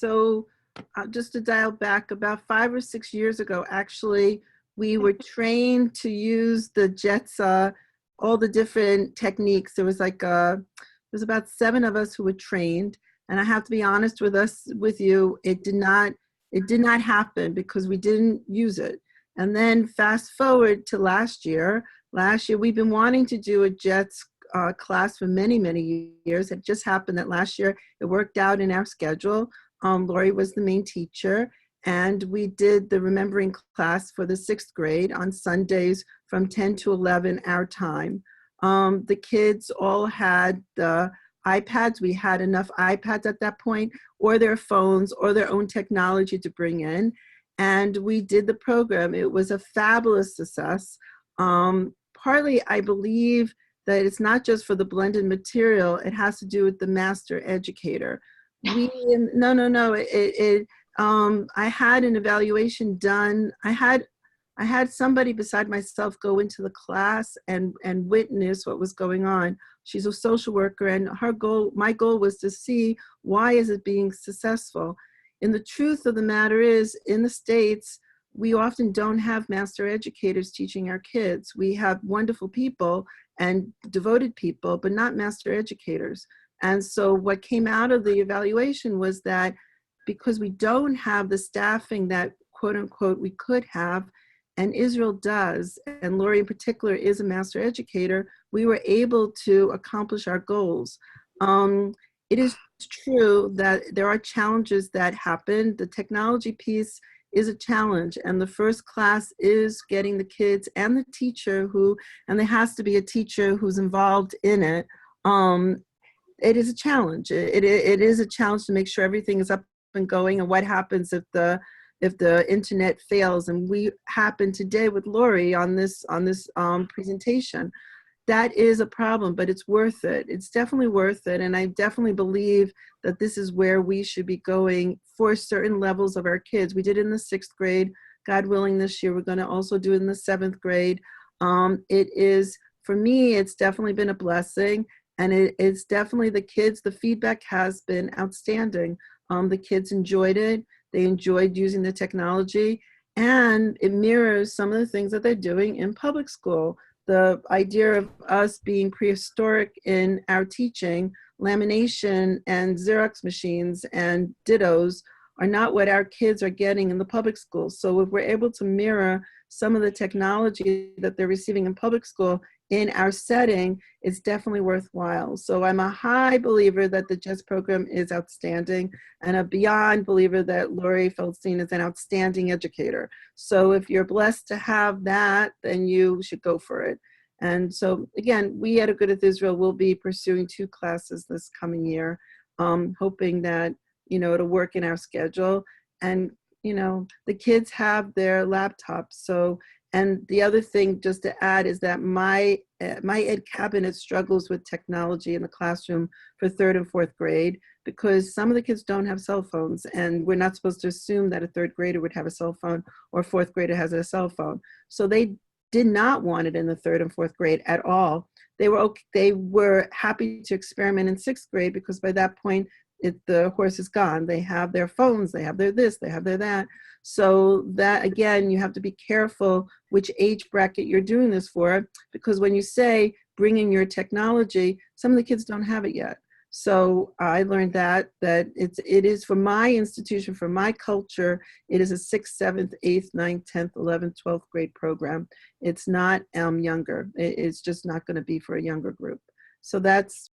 So just to dial back, about 5 or 6 years ago, actually, we were trained to use the jets, all the different techniques. There was there's about 7 of us who were trained. And I have to be honest with you, it did not happen because we didn't use it. And then fast forward to last year, we've been wanting to do a JETS class for many, many years. It just happened that last year it worked out in our schedule. Lori was the main teacher, and we did the remembering class for the 6th grade on Sundays from 10 to 11 our time. The kids all had the iPads. We had enough iPads at that point, or their phones, or their own technology to bring in. And we did the program. It was a fabulous success. Partly, I believe that it's not just for the blended material, it has to do with the master educator. No. I had an evaluation done. I had somebody beside myself go into the class and witness what was going on. She's a social worker, and my goal was to see why is it being successful. And the truth of the matter is, in the States, we often don't have master educators teaching our kids. We have wonderful people and devoted people, but not master educators. And so what came out of the evaluation was that because we don't have the staffing that, quote unquote, we could have, and Israel does, and Lori in particular is a master educator, we were able to accomplish our goals. It is true that there are challenges that happen. The technology piece is a challenge, and the first class is getting the kids and the teacher and there has to be a teacher who's involved in it. It is a challenge. It is a challenge to make sure everything is up and going, and what happens if the internet fails. And we happened today with Lori on this presentation. That is a problem, but it's worth it. It's definitely worth it. And I definitely believe that this is where we should be going for certain levels of our kids. We did it in the 6th grade. God willing, this year we're going to also do it in the 7th grade. For me, it's definitely been a blessing. And it's definitely the kids, the feedback has been outstanding. The kids enjoyed it. They enjoyed using the technology. And it mirrors some of the things that they're doing in public school. The idea of us being prehistoric in our teaching, lamination and Xerox machines and dittos are not what our kids are getting in the public school. So if we're able to mirror some of the technology that they're receiving in public school in our setting, it's definitely worthwhile. So I'm a high believer that the JETS program is outstanding, and a beyond believer that Lori Feldstein is an outstanding educator. So if you're blessed to have that, then you should go for it. And so again, we at A Good with Israel will be pursuing 2 classes this coming year, hoping that, it'll work in our schedule. And, the kids have their laptops. And the other thing just to add is that my ed cabinet struggles with technology in the classroom for 3rd and 4th grade, because some of the kids don't have cell phones, and we're not supposed to assume that a 3rd grader would have a cell phone or a 4th grader has a cell phone. So they did not want it in the 3rd and 4th grade at all. They were happy to experiment in 6th grade, because by that point, the horse is gone. They have their phones, they have their this, they have their that. So that, again, you have to be careful which age bracket you're doing this for, because when you say bring in your technology, some of the kids don't have it yet. So I learned that it is for my institution, for my culture, it is a 6th, 7th, 8th, 9th, 10th, 11th, 12th grade program. It's not younger. It's just not going to be for a younger group. So that's